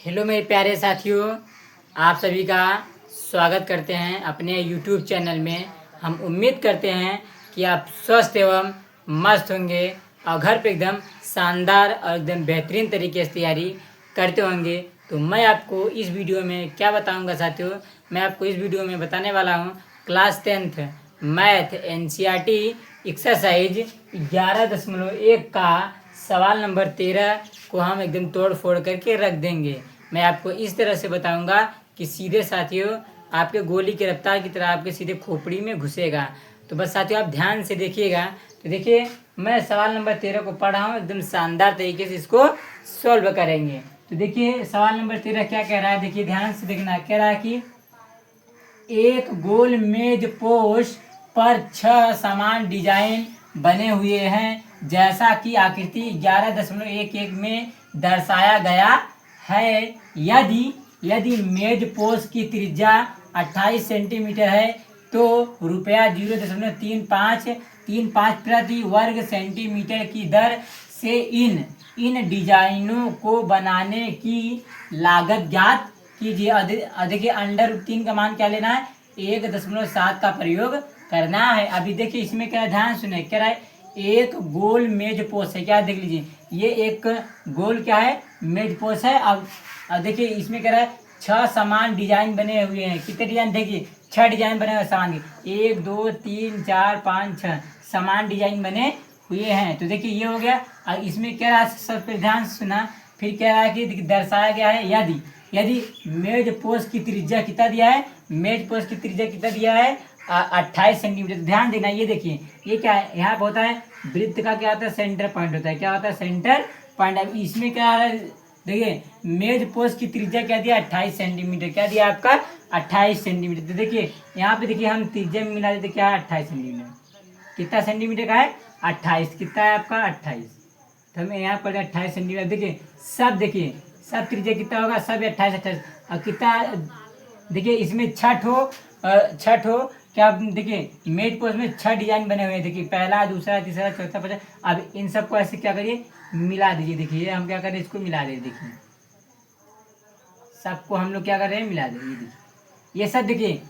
Hello मेरे प्यारे साथियों, आप सभी का स्वागत करते हैं अपने YouTube चैनल में। हम उम्मीद करते हैं कि आप स्वस्थ एवं मस्त होंगे और घर पे एकदम शानदार और एकदम बेहतरीन तरीके से तैयारी करते होंगे। तो मैं आपको इस वीडियो में क्या बताऊंगा साथियों, मैं आपको इस वीडियो में बताने वाला हूं class 10th math NCERT exercise 11.1 का सवाल नंबर 13 को हम एकदम तोड़ फोड़ करके रख देंगे। मैं आपको इस तरह से बताऊंगा कि सीधे साथियों आपके गोली की रफ्तार की तरह आपके सीधे खोपड़ी में घुसेगा। तो बस साथियों आप ध्यान से देखिएगा। तो देखिए मैं सवाल नंबर 13 को पढ़ रहा हूँ, एकदम शानदार तरीके से इसको सॉल्व करेंगे। तो देखिए सवाल नंबर 13 क्या कह रहा है, देखिए ध्यान से देखना। कह रहा है कि एक गोल मेज पोस्ट पर 6 समान डिजाइन बने हुए हैं जैसा कि आकृति 11.11 में दर्शाया गया है। यदि मेज पोस्ट की त्रिज्या 28 सेंटीमीटर है तो रुपया 0.35 प्रति वर्ग सेंटीमीटर की दर से इन डिजाइनों को बनाने की लागत ज्ञात कीजिए। देखिए अंडर 3 का मान क्या लेना है, 1.7 का प्रयोग करना है। अभी देखिए इसमें क्या ध्यान सुने, कह रहा है एक गोल मेज पोस्ट है। क्या देख लीजिए, ये एक गोल क्या है, मेज पोस्ट है। अब देखिए इसमें कह रहा है 6 समान डिजाइन बने हुए हैं। कितने डिजाइन, देखिए 6 डिजाइन बने हुए समान के, 1 2 3 4 5 6 समान डिजाइन बने हुए हैं। तो देखिए ये हो गया। और इसमें कह रहा है, सब पे ध्यान सुना, फिर कह रहा है कि दर्शाया गया है यदि मेज पोस्ट की त्रिज्या कितना दिया है, मेज पोस्ट की त्रिज्या कितना दिया है 28 सेंटीमीटर। ध्यान देना, ये देखिए ये क्या है, यहाँ पे होता है वृत्त का क्या होता है, सेंटर पॉइंट होता है। क्या होता है, सेंटर पॉइंट। अब इसमें क्या है, देखिए मेज पोस्ट की त्रिज्या क्या दिया, 28 सेंटीमीटर। क्या दिया आपका, 28 सेंटीमीटर। तो देखिए यहाँ पे देखिए हम त्रिज्या में मिला देते, क्या है 28 सेंटीमीटर। कितना सेंटीमीटर का है, 28। कितना है आपका, 28। तो हमें यहाँ पर 28 सेंटीमीटर। देखिए सब त्रिज्या कितना होगा, सब 28। और कितना, देखिए इसमें छठ हो क्या, देखिए मेज पोस्ट में 6 डिजाइन बने हुए हैं। देखिए पहला, दूसरा, तीसरा, चौथा, पांचवा। अब इन सबको ऐसे क्या करिए, मिला दीजिए। देखिए हम क्या करें, इसको मिला दे, देखिए सबको हम लोग क्या कर रहे हैं, मिला देंगे। देखिए ये सब देखिए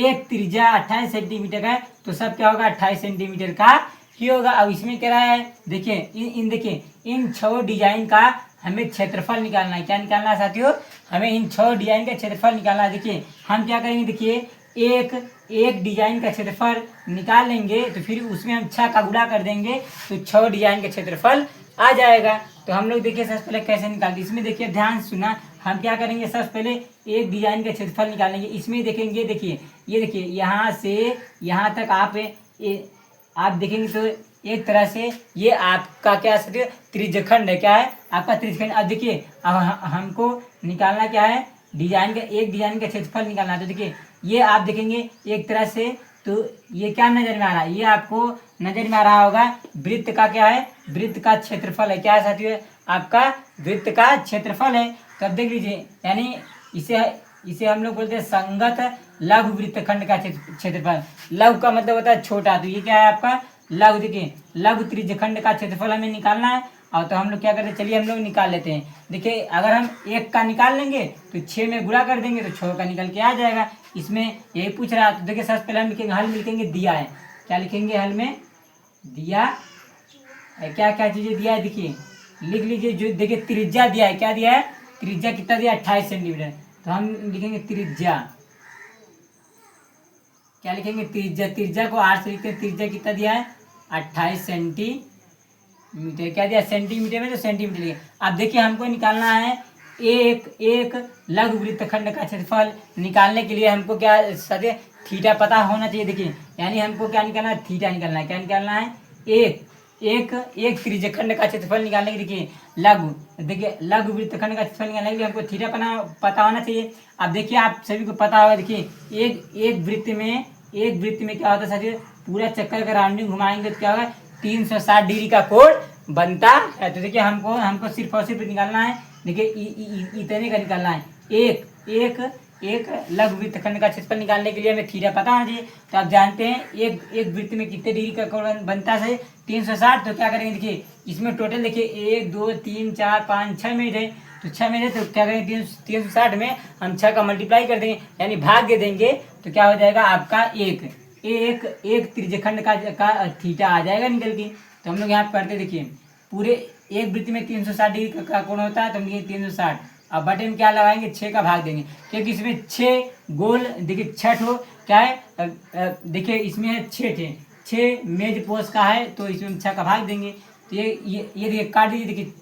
एक त्रिज्या 28 सेंटीमीटर का है तो सब क्या होगा, 28 सेंटीमीटर का ही होगा। अब इसमें क्या है, देखिए देखिए इन 6 डिजाइन का हमें क्षेत्रफल निकालना है। क्या निकालना है साथियों, हमें इन 6 डिजाइन का क्षेत्रफल निकालना है। देखिए हम क्या करेंगे, देखिए एक डिजाइन का क्षेत्रफल निकाल लेंगे तो फिर उसमें हम 6 का गुणा कर देंगे तो 6 डिजाइन का क्षेत्रफल आ जाएगा। तो हम लोग देखिए सबसे पहले कैसे निकालते, इसमें देखिए ध्यान सुना, हम क्या करेंगे, सबसे पहले एक डिजाइन का क्षेत्रफल निकालेंगे। इसमें देखेंगे, देखिए ये देखिए यहाँ से यहाँ तक आप देखेंगे तो एक तरह से ये आपका क्या त्रिज्यखंड है। क्या है आपका त्रिज्यखंड। अब देखिए अब हमको निकालना क्या है, एक डिजाइन का क्षेत्रफल निकालना है। तो देखिए ये आप देखेंगे एक तरह से, तो ये क्या नजर में आ रहा है, ये आपको नजर में आ रहा होगा वृत्त का क्या है, वृत्त का क्षेत्रफल है। क्या है साथियों, आपका वृत्त का क्षेत्रफल है। तब देख लीजिए, यानी इसे हम लोग बोलते हैं संगत लघु वृत्तखंड का क्षेत्रफल। लघु का मतलब होता है छोटा, तो ये क्या है आपका लघु। देखिए लघु त्रिज्यखंड का क्षेत्रफल हमें निकालना है। और तो हम लोग क्या करते हैं, चलिए हम लोग निकाल लेते हैं। देखिए अगर हम 1 का निकाल लेंगे तो 6 में गुणा कर देंगे तो 6 का निकल के आ जाएगा। इसमें यही पूछ रहा है। तो देखिए सबसे पहले हम लिखेंगे, हल में लिखेंगे दिया है। क्या लिखेंगे, हल में दिया है, क्या क्या चीजें दिया है, देखिए लिख लीजिए। जो देखिए त्रिज्या दिया है, क्या दिया है, त्रिज्या कितना दिया, 28 सेंटीमीटर। तो हम लिखेंगे त्रिज्या, क्या लिखेंगे, त्रिज्या को 8 से लिखते हैं। त्रिज्या कितना दिया है, 28 सेंटीमीटर। क्या दिया, सेंटीमीटर में तो सेंटीमीटर लिखे। अब देखिए हमको निकालना है एक लघु वृत्तखंड का क्षेत्रफल। निकालने के लिए हमको क्या सदे थीटा पता होना चाहिए। देखिए यानी हमको क्या निकालना है, थीटा निकालना है। क्या निकालना है, एक त्रिज्यखंड का क्षेत्रफल निकालने के, देखिए लघु वृत्तखंड का क्षेत्रफल निकालने के लिए हमको थीटा पता होना चाहिए। अब देखिए आप सभी को पता होगा, देखिए एक वृत्त में क्या होता है साथियों, पूरा चक्कर का राउंडिंग घुमाएंगे तो क्या होगा, 360 डिग्री का कोण बनता है। तो देखिए हमको सिर्फ और सिर्फ निकालना है, देखिए इतने का निकालना है। एक लघु वृत्तखंड का क्षेत्रफल निकालने के लिए हमें थीटा पता होना चाहिए। तो आप जानते हैं एक वृत्त में कितने डिग्री का कोण बनता है, 360। तो क्या करेंगे, देखिए इसमें टोटल देखिए 1 2 3 4 5 6 मिनट है। तो 6 में तो क्या करेंगे, 360 में हम 6 का मल्टीप्लाई कर देंगे, यानी भाग दे देंगे, तो क्या हो जाएगा आपका एक त्रिज्यखंड का थीटा आ जाएगा निकल के। तो हम लोग यहाँ करते देखिए, पूरे एक वृत्त में 360 डिग्री का कोण होता है, तो हम देखिए 360, अब बटे में क्या लगाएंगे, 6 का भाग देंगे, क्योंकि इसमें 6 गोल देखिए 6 ठो क्या है, देखिए इसमें है 6 मेज पोस्ट का है, तो इसमें 6 का भाग देंगे। तो ये देखिए काट दीजिए, देखिए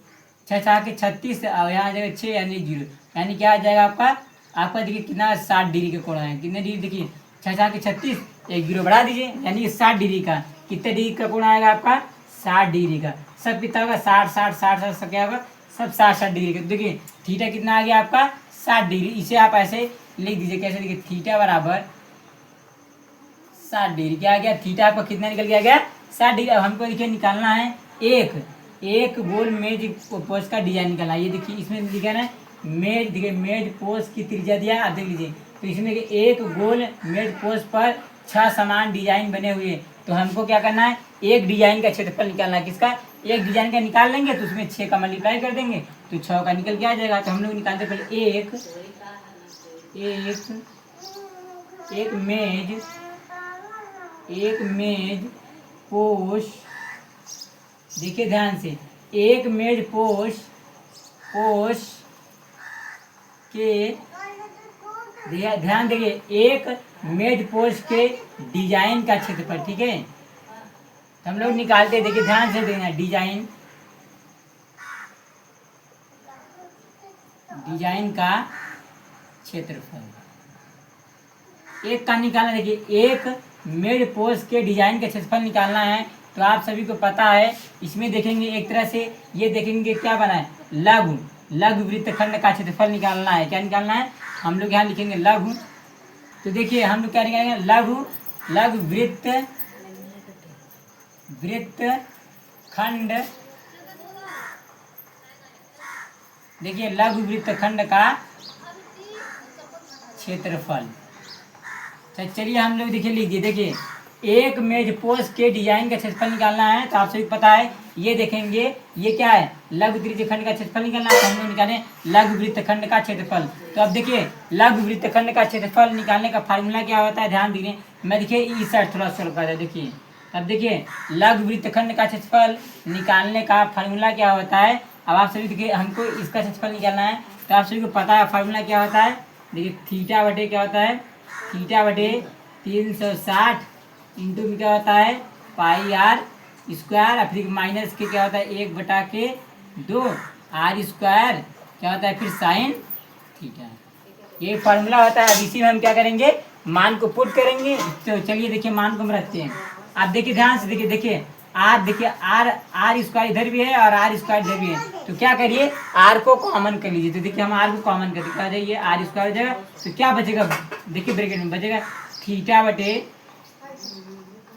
6 के 36 और यहाँ आ जाएगा 6 यानी 0, यानी क्या आ जाएगा आपका देखिए कितना 60 डिग्री का कोण है, कितने डिग्री देखिए 6 के 36, एक 0 बढ़ा दीजिए, यानी 60 डिग्री का, कितने डिग्री का कोण आएगा आपका 60 डिग्री का, सब कितना होगा 60 सब क्या होगा, सब 60 डिग्री का। देखिए थीटा कितना आ गया आपका 60 डिग्री, इसे आप ऐसे लिख दीजिए, कैसे देखिए थीटा बराबर 60 डिग्री, क्या आ गया थीटा आपका कितना निकल के आ गया 60 डिग्री। अब हमको देखिए निकालना है एक गोल मेज पोस्ट का डिजाइन निकालना है। ये देखिए इसमें लिखा है ना मेज, देखिए मेज पोस्ट की त्रिज्या दिया है, देख लीजिए, तो इसमें देखिए एक गोल मेज पोस्ट पर 6 समान डिजाइन बने हुए, तो हमको क्या करना है, एक डिजाइन का क्षेत्रफल निकालना है, किसका, एक डिजाइन का निकाल लेंगे, तो उसमें 6 का मल्टीप्लाई कर देंगे, तो 6 का निकल के आ जाएगा। तो हम लोग निकालते पहले एक मेज पोस्ट, देखिए ध्यान से, एक मेज पोस्ट के, ध्यान देखिए, एक मेज पोस्ट के डिजाइन का क्षेत्रफल, ठीक है, तो हम लोग निकालते हैं, देखिए ध्यान से देखना, डिजाइन का क्षेत्रफल एक का निकालना, देखिए एक मेज पोस्ट के डिजाइन का क्षेत्रफल निकालना है, तो आप सभी को पता है, इसमें देखेंगे एक तरह से, ये देखेंगे क्या बना है, लघु वृत्तखंड का क्षेत्रफल निकालना है। क्या निकालना है, हम लोग यहाँ लिखेंगे लघु, तो देखिए हम लोग क्या निकालेंगे, लघु वृत्तखंड, देखिए लघु वृत्तखंड का क्षेत्रफल। चलिए हम लोग देखिए लिख दिए, देखिए एक मेज पोस्ट के डिजाइन का क्षेत्रफल निकालना है, तो आप सभी पता है, ये देखेंगे ये क्या है, लघु त्रिज्यखंड का क्षेत्रफल निकालना है, तो हम लोग निकालें लघु वृत्तखंड का क्षेत्रफल। तो अब देखिए लघु वृत्तखंड का क्षेत्रफल निकालने का फार्मूला क्या होता है, ध्यान दीजिए, मैं देखिए इस साइड थोड़ा सोल्व कर, देखिए अब देखिए लघु वृत्तखंड का क्षेत्रफल निकालने का फार्मूला क्या होता है। अब आप सभी देखिए हमको इसका क्षेत्रफल निकालना है, तो आप सभी को पता है फार्मूला क्या होता है, देखिए थीटा बटे क्या होता है, थीटा बटे 360 इंटू में क्या होता है पाई आर स्क्वायर, और फिर माइनस के क्या होता है 1/2 आर स्क्वायर क्या होता है फिर साइन थीटा, ये फार्मूला होता है। अब इसी में हम क्या करेंगे, मान को पुट करेंगे। तो चलिए देखिए मान को हम रखते हैं, आप देखिए ध्यान से, देखिए आर स्क्वायर इधर भी है और आर स्क्वायर इधर भी है, तो क्या करिए आर को कॉमन कर लीजिए। तो देखिए हम आर को कॉमन कर दिखा जाइए, आर स्क्वायर हो जाएगा, तो क्या बचेगा, देखिए ब्रैकेट में बचेगा थीटा बटे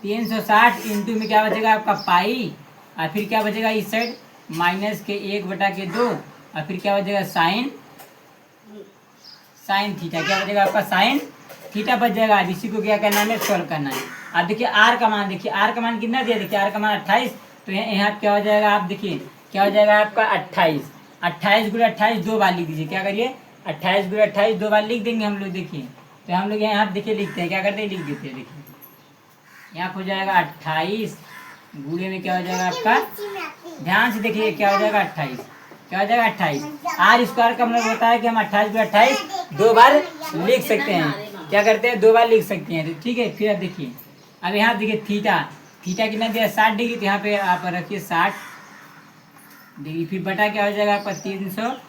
360 इंटू में क्या बचेगा आपका पाई, और फिर क्या बचेगा इस साइड माइनस के 1/2, और फिर क्या बचेगा साइन थीटा, क्या बचेगा आपका साइन थीटा बच जाएगा। अब इसी को क्या करना है, सॉल्व करना है। अब देखिए आर का मान, देखिए आर का मान कितना दिया, देखिए आर का मान 28, तो यहाँ क्या हो जाएगा, आप देखिए क्या हो जाएगा आपका 28 × 28 2 बार लिख दीजिए, क्या करिए 28 × 28 2 बार लिख देंगे हम लोग। देखिए तो हम लोग यहाँ देखिए लिखते हैं, क्या करते हैं लिख देते हैं, देखिए यहाँ हो जाएगा 28 गुणे में क्या हो जाएगा आपका, ध्यान से देखिए क्या हो जाएगा 28, क्या हो जाएगा 28, आर स्क्वायर का मतलब होता है कि हम 28 × 28 2 बार लिख सकते हैं, क्या करते हैं 2 बार लिख सकते हैं, तो ठीक है। फिर अब देखिए, अब यहाँ देखिए थीटा कितना दिया 60 डिग्री, तो यहाँ पे आप रखिए 60 डिग्री, फिर बटा क्या हो जाएगा आपका 360,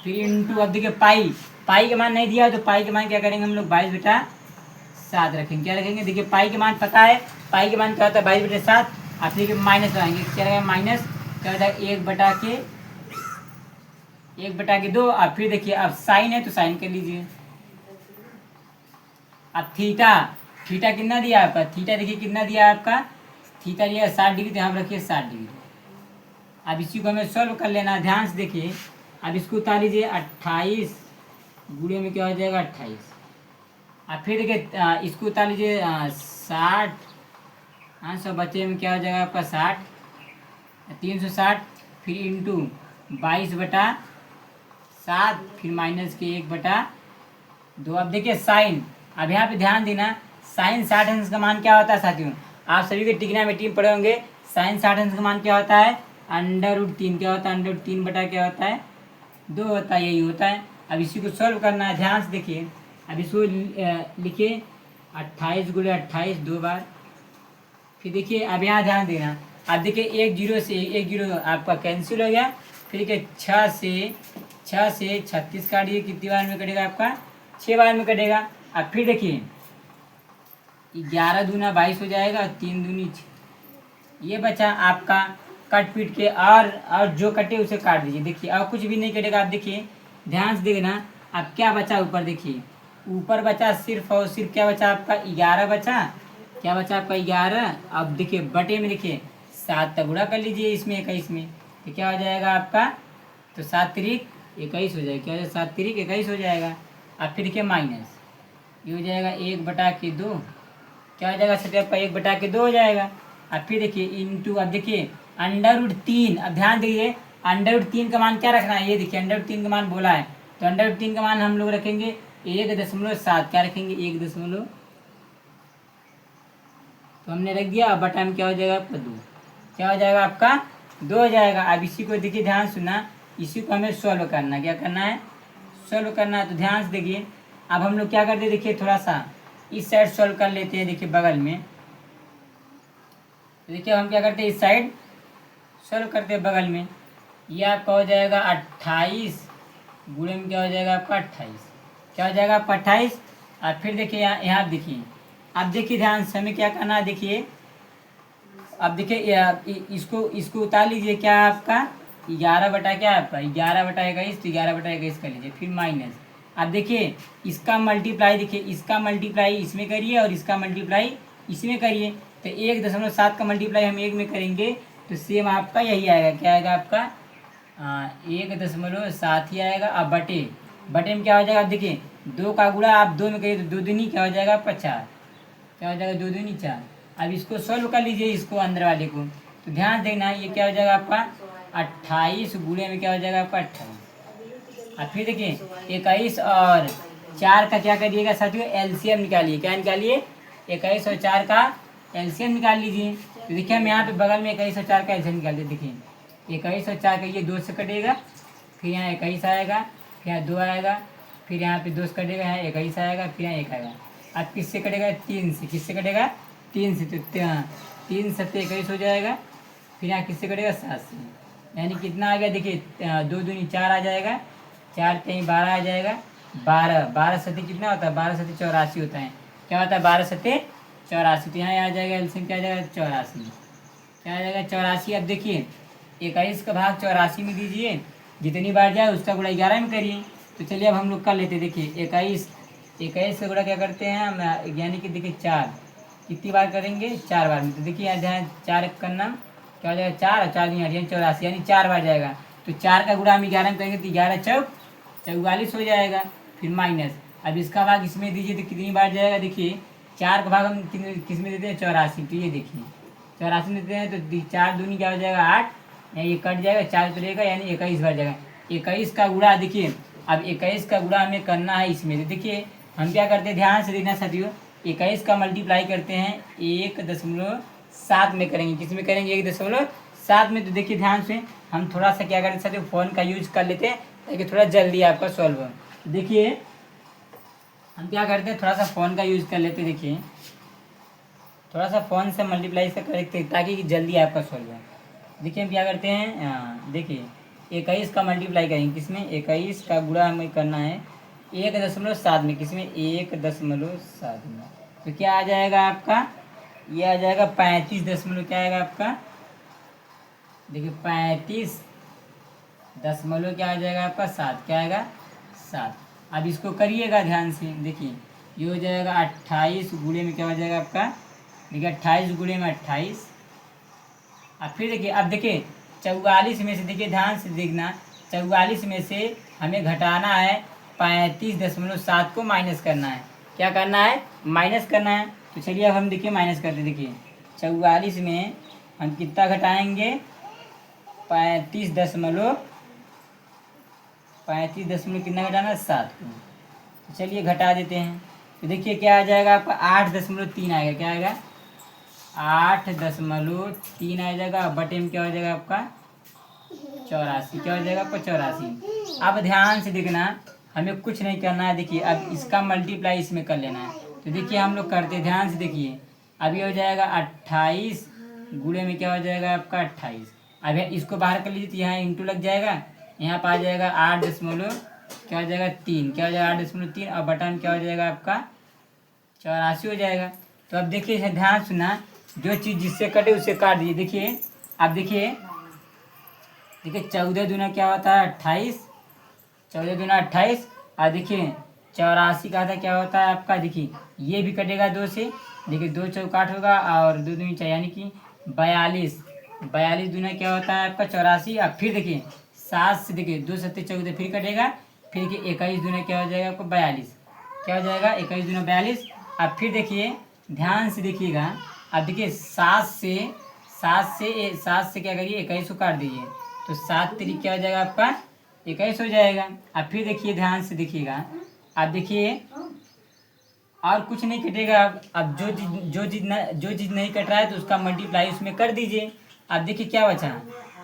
फिर इंटू, अब देखिए पाई के मान नहीं दिया, तो पाई के मान क्या करेंगे हम लोग 22/7 रखेंगे, क्या रखेंगे, देखिए पाई के मान पता है, पाई के मान क्या होता है 22/7, आप देखिए माइनस लगाएंगे, क्या रहेगा माइनस क्या होता है 1/2, और फिर देखिए अब साइन है तो साइन कर लीजिए। अब थीटा कितना दिया आपका, थीटा देखिए कितना दिया आपका, थीटा दिया 60 डिग्री, तो यहाँ रखिए 60 डिग्री। अब इसी को हमें सॉल्व कर लेना, ध्यान से देखिए, अब इसको उतार लीजिए 28 गुणे में क्या हो जाएगा 28, अब फिर देखिए इसको उतार लीजिए 60, हाँ 100 बच्चे में क्या हो जाएगा आपका 60, 360, फिर इंटू 22/7, फिर माइनस के 1/2। अब देखिए साइन, अब यहाँ पे ध्यान देना, साइन 60 अंश का मान क्या होता है साथियों? आप सभी के ट्रिग्नोमेट्री में पढ़े होंगे। साइन 60 अंश का मान क्या होता है? √3। क्या होता है? √3 बटा क्या होता है? 2 होता है, यही होता है। अब इसी को सॉल्व करना है, ध्यान से देखिए। अब इसको लिखिए 28 × 28 2 बार। फिर देखिए अब यहाँ ध्यान देना, अब देखिए एक जीरो से एक जीरो आपका कैंसिल हो गया। फिर देखिए 6 से 36 काटिए, कितनी बार में कटेगा आपका? 6 बार में कटेगा। अब फिर देखिए 11 दूना 22 हो जाएगा और 3 दूनी 6। ये बचा आपका कट पीट के, और जो कटे उसे काट दीजिए। देखिए और कुछ भी नहीं कटेगा। आप देखिए ध्यान से देखना, अब क्या बचा ऊपर? देखिए ऊपर बचा सिर्फ और सिर्फ क्या बचा आपका? 11 बचा। क्या बचा आपका? 11। अब देखिए बटे में देखिए 7 तक गुणा कर लीजिए इसमें 21 में, तो क्या हो जाएगा आपका? तो 7 तिरिक 21 हो जाएगा। क्या हो जाएगा? 7 तिरिक 21 हो जाएगा। अब फिर देखिए माइनस, ये हो जाएगा 1/2। क्या हो जाएगा सर? आपका 1/2 हो जाएगा। अब फिर देखिए इंटू, अब देखिए √3। अब ध्यान दीजिए √3 का मान क्या रखना है? ये देखिए √3 का मान बोला है, तो √3 का मान हम लोग रखेंगे 1.7। क्या रखेंगे? 1 तो हमने रख दिया। अब बटा में क्या हो जाएगा आपका? 2। क्या हो जाएगा आपका? 2 हो जाएगा। अब इसी को देखिए ध्यान सुनना, इसी को हमें सॉल्व करना है। क्या करना है? सॉल्व करना है। तो ध्यान से देखिए, अब हम लोग क्या करते हैं? देखिए थोड़ा सा इस साइड सॉल्व कर लेते हैं। देखिए बगल में, तो देखिए हम क्या करते हैं? इस साइड सॉल्व करते हैं बगल में। ये आपका हो जाएगा 28 गुणे में क्या हो जाएगा आपका? 28। क्या हो जाएगा आपका? 28। और फिर देखिए यहाँ देखिए, अब देखिए ध्यान से हमें क्या करना है? देखिए अब देखिए इसको उतार लीजिए। क्या है आपका? 11 बटा क्या है आपका? 11/21, तो 11/21 कर लीजिए। फिर माइनस, अब देखिए इसका मल्टीप्लाई, देखिए इसका मल्टीप्लाई इसमें करिए और इसका मल्टीप्लाई इसमें करिए। तो 1.7 का मल्टीप्लाई हम 1 में करेंगे तो सेम आपका यही आएगा। क्या आएगा आपका? 1.7 ही आएगा। अब बटे में क्या हो जाएगा? अब देखिए 2 का गुणा आप 2 में करिए तो 2 दूनी क्या हो जाएगा आपका? 4। क्या हो जाएगा? 2 दूनी 4। अब इसको सॉल्व कर लीजिए, इसको अंदर वाले को। तो ध्यान देना, ये क्या हो जाएगा आपका? 28 गुणे में क्या हो जाएगा आपका? 28। अब फिर देखिए 21 और 4 का क्या करिएगा साथियों? एलसीएम निकालिए। क्या निकालिए? 21 और 4 का एलसीएम निकाल लीजिए। तो देखिए हम यहाँ पे बगल में 21 और 4 का एलसीएम निकाल दिए। देखिए 21 और 4 का ये 2 से कटेगा, फिर यहाँ 21 आएगा, फिर यहाँ 2 आएगा, फिर यहाँ पे 2 से कटेगा, यहाँ 21 आएगा, फिर यहाँ 1 आएगा। अब किससे कटेगा? 3 से। किससे कटेगा? 3 से। तो 3 7 21 हो जाएगा। फिर यहाँ किससे कटेगा? 7 से। यानी कितना आ गया? देखिए 2 दूनी 4 आ जाएगा, 4 3 12 आ जाएगा। 12 सती कितना होता है? 12 सती 84 होता है। क्या होता है? 12 सती 84। तो यहाँ आ जाएगा एलसीएम क्या आ जाएगा? 84। क्या आ जाएगा? 84। अब देखिए 21 का भाग 84 में दीजिए, जितनी बार जाए उसका गुणा 11 में करिए। तो चलिए अब हम लोग कर लेते हैं। देखिए 21 का गुणा क्या करते हैं हम? यानी कि देखिए 4 कितनी बार करेंगे? 4 बार में। तो देखिए यहाँ 4 करना क्या हो जाएगा? 4 और 4 नहीं 84, यानी 4 बार जाएगा। तो 4 का गुणा हम 11 में करेंगे तो 11 चौक 44 हो जाएगा। फिर माइनस, अब इसका भाग इसमें दीजिए तो कितनी बार जाएगा? देखिए 4 का भाग हम किस में देते हैं? 84। तो ये देखिए 84 में देते हैं तो 4 दूनी क्या हो जाएगा? 8, ये कट जाएगा, 4 कटेगा, यानी 21 बार जाएगा। 21 का गुणा देखिए, अब 21 का गुणा हमें करना है इसमें। तो देखिए हम क्या करते हैं? ध्यान से देखना साथियों, 21 का मल्टीप्लाई करते हैं 1.7 में करेंगे। किस में करेंगे? 1.7 में। तो देखिए ध्यान से हम थोड़ा सा क्या करते हैं साथियों? फ़ोन का यूज कर लेते हैं ताकि थोड़ा जल्दी आपका सॉल्व हो। तो देखिए हम क्या करते हैं? थोड़ा सा फ़ोन का यूज कर लेते हैं। देखिए थोड़ा सा फ़ोन से मल्टीप्लाई से करते हैं ताकि जल्दी आपका सॉल्व हो। देखिए हम क्या करते हैं? देखिए 21 का मल्टीप्लाई करेंगे किसमें? 21 का गुणा हमें करना है 1.7 में। किसमें? 1.7 में। तो क्या आ जाएगा आपका? ये आ जाएगा 35 दशमलव, क्या आएगा आपका? देखिए 35 दशमलव क्या आ जाएगा आपका? 7। क्या आएगा? 7। अब इसको करिएगा ध्यान से। देखिए ये हो जाएगा 28 गुणे में क्या हो जाएगा आपका? देखिए 28 गुणे में 28। अब फिर देखिए, अब देखिए 44 में से, देखिए ध्यान से देखना, 44 में से हमें घटाना है 35.7 को माइनस करना है। क्या करना है? माइनस करना है। तो चलिए अब हम देखिए माइनस करते। देखिए 44 में हम कितना घटाएंगे? 35.7 35 कितना घटाना 7 को। तो चलिए घटा देते हैं। तो देखिए क्या आ जाएगा आपका 8.3 आएगा। क्या आएगा 8.3 आ जाएगा। बटे में क्या हो जाएगा आपका 84। क्या हो जाएगा आपका 84। अब ध्यान से देखना, हमें कुछ नहीं करना है। देखिए अब इसका मल्टीप्लाई इसमें कर लेना है। तो देखिए हम लोग करते हैं, ध्यान से देखिए। अभी हो जाएगा 28 गुणे में क्या हो जाएगा आपका 28। अब इसको बाहर कर लीजिए तो यहाँ इंटू लग जाएगा। यहाँ पर आ जाएगा 8 दशमलव क्या हो जाएगा 3। क्या हो जाएगा 8.3 और बटन क्या हो जाएगा आपका 84 हो जाएगा। तो अब देखिए ध्यान सुना, जो चीज़ जिससे कटे उससे काट दीजिए। देखिए अब देखिए 14 दूना क्या होता है 28। 14 दूना 28। और देखिए 84 का था क्या होता है आपका, देखिए ये भी कटेगा 2 से। देखिए 2 चौकाट होगा और 2 दूनी 4 यानी कि 42। 42 दूना क्या होता है आपका 84। अब फिर देखिए 7 से देखिए 2 7 14 फिर कटेगा। फिर देखिए 21 दूना क्या हो जाएगा आपको 42। क्या हो जाएगा 21 दूना 42। अब फिर देखिए ध्यान से देखिएगा। अब देखिए 7 से क्या करिए 21 को काट दीजिए। तो 7 तिरिक क्या हो जाएगा आपका 21 हो जाएगा। अब फिर देखिए ध्यान से देखिएगा। अब देखिए और कुछ नहीं कटेगा। अब जो चीज़ नहीं कट रहा है तो उसका मल्टीप्लाई उसमें कर दीजिए। अब देखिए क्या बचा।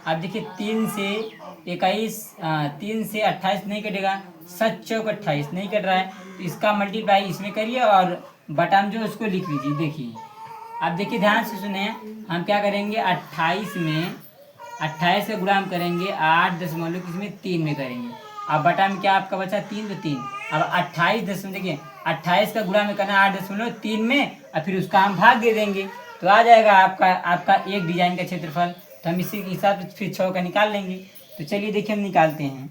अब देखिए 3 से 21 3 से 28 नहीं कटेगा। 7 चौक 28 नहीं कट रहा है तो इसका मल्टीप्लाई इसमें करिए और बटन जो उसको लिख लीजिए। देखिए अब देखिए ध्यान से सुने, हम क्या करेंगे 28 में 28 का गुणा हम करेंगे 8.3 में करेंगे। अब बटा में क्या आपका बचा 3 तो 3। अब 28 दशमलव देखिए 28 का गुणा में करना 8.3 में और फिर उसका हम भाग दे देंगे। तो आ जाएगा आपका एक डिजाइन का क्षेत्रफल। तो हम इसी हिसाब से फिर 6 का निकाल लेंगे। तो चलिए देखिए हम निकालते हैं,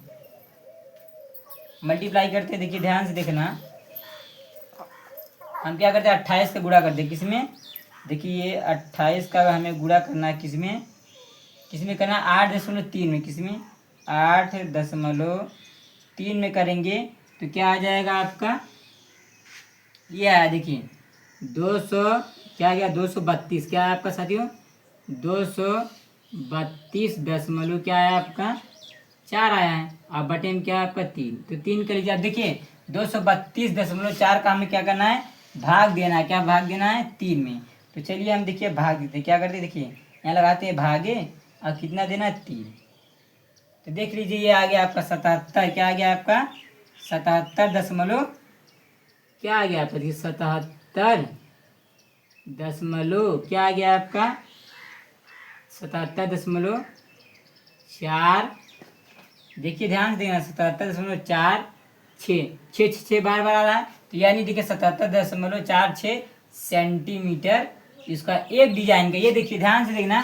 मल्टीप्लाई करते हैं। देखिए ध्यान से देखना, हम क्या करते हैं 28 का गुणा करते हैं किसमें। देखिए ये 28 का हमें गुणा करना है किसमें करना 8.3 में। किसमें 8.3 में करेंगे तो क्या आ जाएगा आपका, ये आया देखिए 200 क्या आ गया 232। क्या है आपका साथियों 232 दशमलव क्या है आपका 4 आया है। अब बटे में क्या है आपका 3। तो 3 कर लीजिए। अब देखिए 232.4 का हमें क्या करना है भाग देना है। क्या भाग देना है 3 में। तो चलिए हम देखिए भाग देते हैं। क्या करते हैं देखिए यहाँ लगाते हैं भागे और कितना देना है 3। तो देख लीजिए ये आ गया आपका 77। क्या आ गया आपका 77 दशमलव क्या आ गया आपका 77 दशमलव क्या आ गया आपका 77.4। देखिए ध्यान से देखना 77.46 6 बार बार आ रहा है। तो यानी देखिए 77.46 सेंटीमीटर इसका एक डिजाइन का। ये देखिए ध्यान से देखना,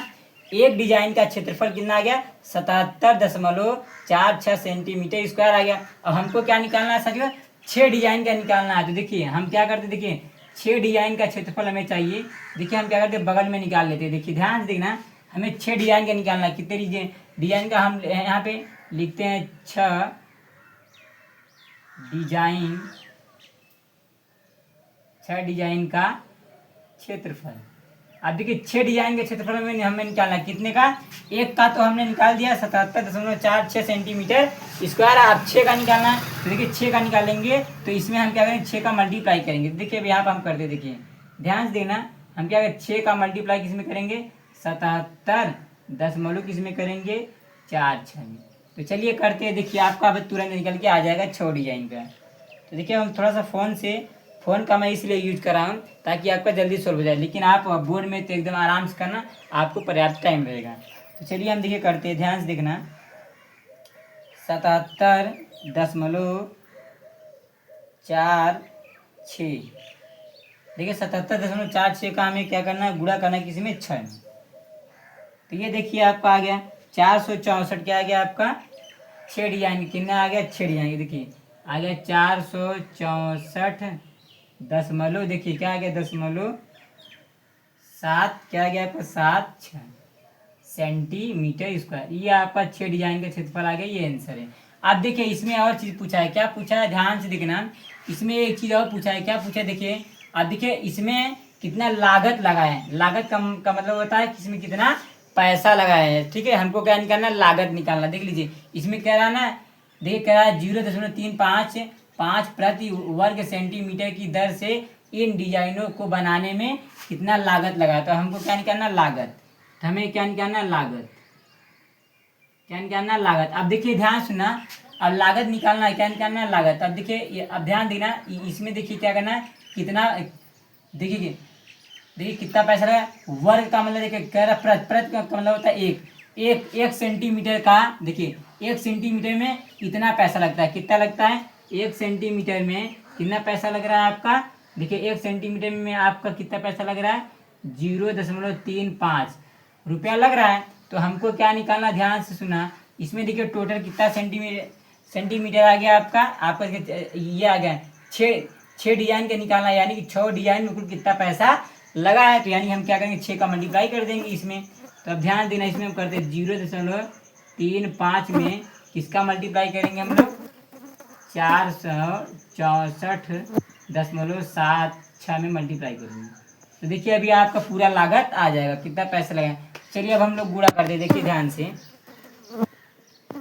एक डिजाइन का क्षेत्रफल कितना आ गया 77.46 सेंटीमीटर स्क्वायर आ गया। अब हमको क्या निकालना है साथियों 6 डिजाइन का निकालना है। तो देखिए हम क्या करते देखिए 6 डिजाइन का क्षेत्रफल हमें चाहिए। देखिए हम क्या करते हैं बगल में निकाल लेते हैं। देखिए ध्यान से देखना, हमें 6 डिजाइन का निकालना है। कितने डिजाइन का हम यहाँ पे लिखते हैं 6 डिजाइन का क्षेत्रफल। अब देखिए 6 डिजाइन के क्षेत्रफल में हमें निकालना है कितने का, एक का तो हमने निकाल दिया 77.46 सेंटीमीटर स्क्वायर। अब 6 का निकालना है। तो देखिए 6 का निकालेंगे तो इसमें हम क्या करेंगे 6 का मल्टीप्लाई करेंगे। देखिए अब यहाँ पर हम करते देखिए ध्यान से देना, हम क्या करें 6 का मल्टीप्लाई किस में करेंगे 77 दशमलव किस में करेंगे 4 6 में। तो चलिए करते हैं। देखिए आपका अब तुरंत निकल के आ जाएगा 6 डिजाइन का। तो देखिए हम थोड़ा सा फ़ोन का मैं इसलिए यूज कर रहा हूँ ताकि आपका जल्दी सॉल्व हो जाए, लेकिन आप बोर्ड में तो एकदम आराम से करना, आपको पर्याप्त टाइम रहेगा। तो चलिए हम देखिए करते हैं, ध्यान से देखना 77.46 देखिए 77.46 का हमें क्या करना है गुणा करना है किसी में 6 में। तो ये देखिए आपका आ गया 464। क्या आ गया आपका 6 डिजाइन कितना आ गया 6 डिजाइन। देखिए आ गया 464 दशमलव देखिए क्या आ गया 0.7 क्या आ गया आपका 7 सेंटीमीटर स्क्वायर। ये आपका 6 डिजाइन का क्षेत्रफल आ गया। ये आंसर है। अब देखिए इसमें और चीज़ पूछा है। क्या पूछा है ध्यान से देखना, इसमें एक चीज़ और पूछा है। क्या पूछा है देखिए, अब देखिए इसमें कितना लागत लगा है। लागत का मतलब होता है कि इसमें कितना पैसा लगा है। ठीक है, हमको क्या निकालना लागत निकालना। देख लीजिए इसमें क्या रहा ना देखिए कह रहा है 0.35 प्रति वर्ग सेंटीमीटर की दर से इन डिजाइनों को बनाने में कितना लागत लगा। तो हमको क्या निकालना, लागत। तो हमें क्या निकालना, लागत। क्या निकालना, लागत। अब देखिए ध्यान सुनना, अब लागत निकालना है, क्या निकालना है, लागत। अब देखिए, अब ध्यान देना, इसमें देखिए क्या करना है, कितना, देखिए देखिए कितना पैसा लगा। वर्ग का मतलब देखिए कह रहा प्रति का मतलब होता है एक सेंटीमीटर का। देखिए 1 सेंटीमीटर में इतना पैसा लगता है। कितना लगता है, 1 सेंटीमीटर में कितना पैसा लग रहा है आपका। देखिए 1 सेंटीमीटर में आपका कितना पैसा लग रहा है, 0.35 रुपया लग रहा है। तो हमको क्या निकालना, ध्यान से सुना, इसमें देखिए टोटल कितना सेंटीमीटर आ गया आपका ये आ गया 6 डिजाइन का निकालना है, यानी कि 6 डिजाइन में कुल कितना पैसा लगा है। तो यानी हम क्या करेंगे, 6 का मल्टीप्लाई कर देंगे इसमें। तो अब ध्यान देना, इसमें हम करते 0.35 में किसका मल्टीप्लाई करेंगे हम लोग, 464.76 में मल्टीप्लाई करेंगे। तो देखिए अभी आपका पूरा लागत आ जाएगा, कितना पैसा लगा। चलिए अब हम लोग गुणा कर दे। देखिए ध्यान से,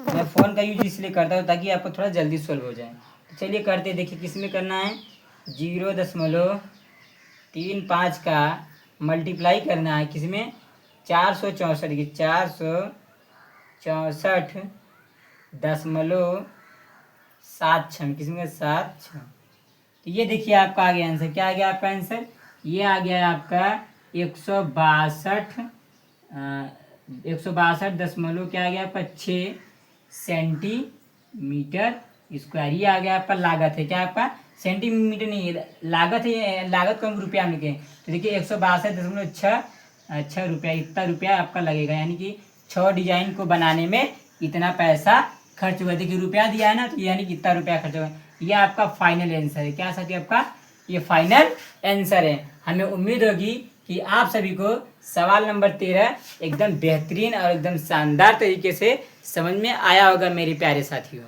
मैं फ़ोन का यूज इसलिए करता हूँ ताकि आपको थोड़ा जल्दी सॉल्व हो जाए। तो चलिए करते, देखिए किस में करना है, 0.35 का मल्टीप्लाई करना है किसमें, 464 की 464.76 किसमें, 76। तो ये देखिए आपका आ गया आंसर। क्या आ गया आपका आंसर, ये आ गया आपका 162 क्या आ गया आपका 6 सेंटीमीटर स्क्वायर। ये आ गया आपका लागत है, क्या आपका सेंटीमीटर नहीं है, लागत है। लागत को हम रुपया में लिखे, तो देखिए 162.6 रुपया, इतना रुपया आपका लगेगा। यानी कि 6 डिजाइन को बनाने में इतना पैसा खर्च हुआ। देखिए रुपया दिया है ना, तो यानी कि इतना रुपया खर्च हुआ। ये आपका फाइनल आंसर है। क्या साथी, आपका ये फाइनल आंसर है। हमें उम्मीद होगी कि आप सभी को सवाल नंबर 13 एकदम बेहतरीन और एकदम शानदार तरीके से समझ में आया होगा मेरे प्यारे साथियों।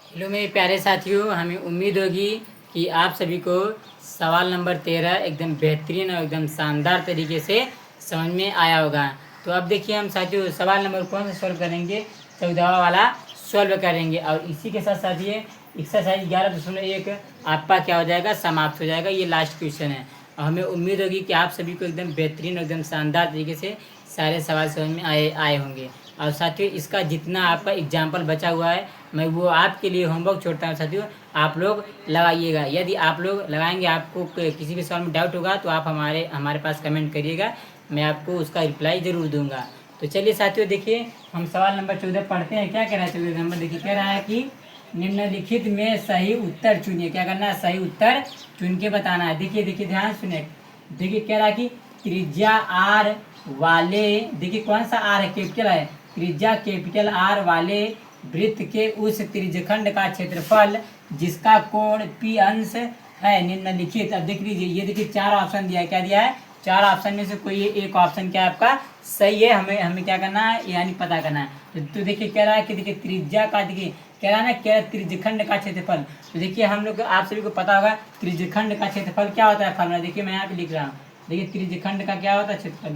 हेलो मेरे प्यारे साथियों, हमें उम्मीद होगी कि आप सभी को सवाल नंबर 13 एकदम बेहतरीन और एकदम शानदार तरीके से समझ में आया होगा। तो अब देखिए हम साथियों सवाल नंबर कौन सा सॉल्व करेंगे, 14वां वाला सॉल्व करेंगे। और इसी के साथ साथ ये एक्सरसाइज 11.1 आपका क्या हो जाएगा, समाप्त हो जाएगा। ये लास्ट क्वेश्चन है। और हमें उम्मीद होगी कि आप सभी को एकदम बेहतरीन और एकदम शानदार तरीके से सारे सवाल समझ में आए होंगे। और साथियों इसका जितना आपका एग्जाम्पल बचा हुआ है, मैं वो आपके लिए होमवर्क छोड़ता हूँ साथियों, आप लोग लगाइएगा। यदि आप लोग लगाएंगे, आपको किसी भी सवाल में डाउट होगा तो आप हमारे पास कमेंट करिएगा, मैं आपको उसका रिप्लाई ज़रूर दूंगा। तो चलिए साथियों देखिए हम सवाल नंबर 14 पढ़ते हैं। क्या कह रहा है 14 नंबर, देखिए कह रहा है कि निम्नलिखित में सही उत्तर चुनिए। क्या करना है, सही उत्तर चुन के बताना है। देखिए ध्यान सुने, देखिए कह रहा है कि त्रिज्या आर वाले, देखिए कौन सा आर है, कैपिटल है, त्रिज्या कैपिटल आर वाले वृत्त के उस त्रिज्यखंड का क्षेत्रफल जिसका कोण पी अंश है निम्नलिखित। अब देख लीजिए, ये देखिए 4 ऑप्शन दिया है। क्या दिया है, 4 ऑप्शन में से कोई एक ऑप्शन क्या आपका सही है। हमें क्या करना है, यानी पता करना है। तो देखिए कह रहा है कि देखिए त्रिज्या का, देखिए कह रहा है ना, क्या त्रिज्यखंड का क्षेत्रफल। तो देखिए हम लोग, आप सभी को पता होगा त्रिज्यखंड का क्षेत्रफल क्या होता है, फॉर्मूला देखिए मैं यहाँ पे लिख रहा हूँ। देखिए त्रिज्यखंड का क्या होता है क्षेत्रफल,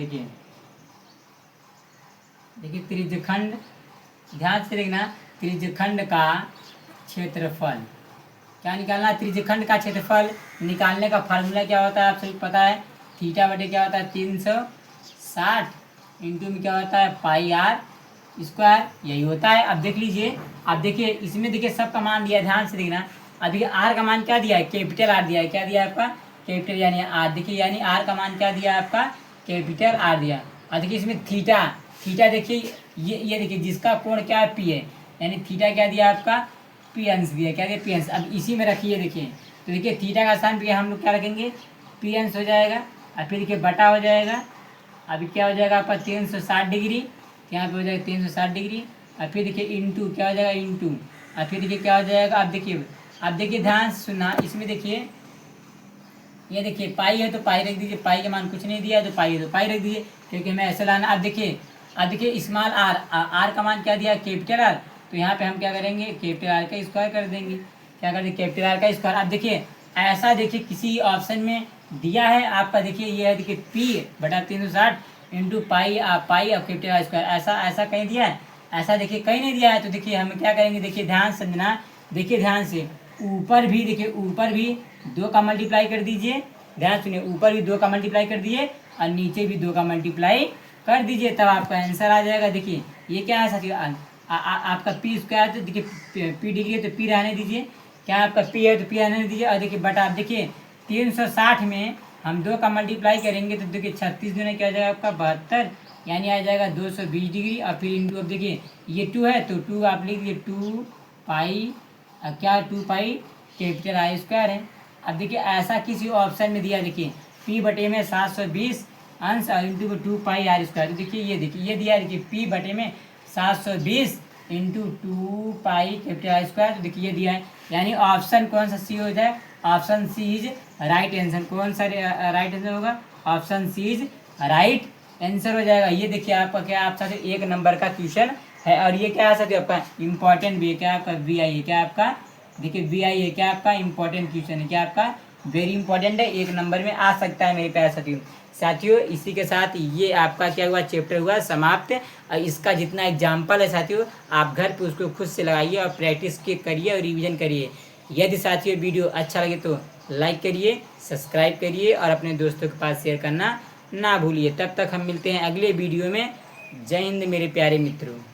देखिए त्रिज्यखंड, ध्यान से देखना, त्रिज्यखंड का क्षेत्रफल क्या निकालना है, त्रिज्यखंड का क्षेत्रफल निकालने का फार्मूला क्या होता है, आप सभी पता है, थीटा बटे क्या होता है 360 इंटू में क्या होता है पाई आर स्क्वायर, यही होता है। अब देख लीजिए, अब देखिए इसमें देखिए सब का मान दिया है, ध्यान से देखना। अब देखिए आर का मान क्या दिया है, कैपिटल आर दिया है। क्या दिया है आपका, कैपिटल यानी आर। देखिए यानी आर का मान क्या दिया है आपका, कैपिटल आर दिया। और देखिए इसमें थीटा देखिए ये देखिए जिसका कोण क्या है पी है, यानी थीटा क्या दिया आपका पी अंश दिया। क्या दिया, पी अंश। अब इसी में रखिए, देखिए तो देखिए थीटा का स्थान पे हम लोग क्या रखेंगे, पी अंश हो जाएगा। और फिर देखिए बटा हो जाएगा, अभी क्या हो जाएगा आपका 360 डिग्री, यहाँ पे हो जाएगा 360 डिग्री। और फिर देखिए इंटू क्या हो जाएगा, इंटू। और फिर देखिए क्या हो जाएगा, अब देखिए ध्यान से सुनना, इसमें देखिए ये देखिए पाई है तो पाई रख दीजिए, पाई के मान कुछ नहीं दिया है तो पाई है तो पाई रख दीजिए, क्योंकि हमें ऐसे लाना। अब देखिए स्मॉल आर का मान क्या दिया, कैपिटल आर। तो यहाँ पे हम क्या करेंगे, कैपिटल आर का स्क्वायर कर देंगे। क्या कर देंगे, कैपिटल आर का स्क्वायर। अब देखिए ऐसा देखिए किसी ऑप्शन में दिया है आपका, देखिए ये है देखिए पी बटा 360 इंटू पाई और कैपिटल आर स्क्वायर, ऐसा कहीं दिया है ऐसा देखिए कहीं नहीं दिया है। तो देखिए हम क्या करेंगे, देखिए ध्यान से समझना, देखिए ध्यान से, ऊपर भी देखिए, ऊपर भी 2 का मल्टीप्लाई कर दीजिए, ध्यान सुनिए, ऊपर भी 2 का मल्टीप्लाई कर दिए और नीचे भी 2 का मल्टीप्लाई कर दीजिए, तब आपका आंसर आ जाएगा। देखिए ये क्या है साथियों, आपका पी स्क्वायर, तो देखिए पी डिग्री है तो पी रहने दीजिए, क्या आपका पी है तो पी रहने दीजिए, और देखिए बटा, आप देखिए 360 में हम 2 का मल्टीप्लाई करेंगे तो देखिए 36 दूने क्या आ जाएगा आपका 72, यानी आ जाएगा 220 डिग्री। और फिर इंटू, अब देखिए ये 2 है तो 2 आप लिख दीजिए 2 पाई, क्या 2 पाई कैपिटल आई स्क्वायर है। अब देखिए ऐसा किसी ऑप्शन में दिया, देखिए पी बटे में 720 अंश और इंटू 2 पाई आर स्क्वायर, तो देखिए ये दिया है, देखिए पी बटे में 720 into 2 pi capital R square, तो देखिए ये दिया है, यानी ऑप्शन कौन सा सी हो जाए, option C is right answer. कौन सा राइट आंसर होगा, option C is right answer हो जाएगा। ये देखिए आपका क्या, आप साथ 1 नंबर का क्वेश्चन है, और ये क्या है आपका इंपॉर्टेंट भी है, क्या आपका वी आई है, क्या आपका देखिए वी आई है, क्या आपका इंपॉर्टेंट क्वेश्चन है, क्या आपका वेरी इंपॉर्टेंट है, 1 नंबर में आ सकता है मेरे प्यारे साथियों। साथियों इसी के साथ ये आपका क्या हुआ, चैप्टर हुआ समाप्त। और इसका जितना एग्जाम्पल है साथियों, आप घर पे उसको खुद से लगाइए और प्रैक्टिस करिए और रिवीजन करिए। यदि साथियों वीडियो अच्छा लगे तो लाइक करिए, सब्सक्राइब करिए और अपने दोस्तों के पास शेयर करना ना भूलिए। तब तक हम मिलते हैं अगले वीडियो में। जय हिंद मेरे प्यारे मित्रों।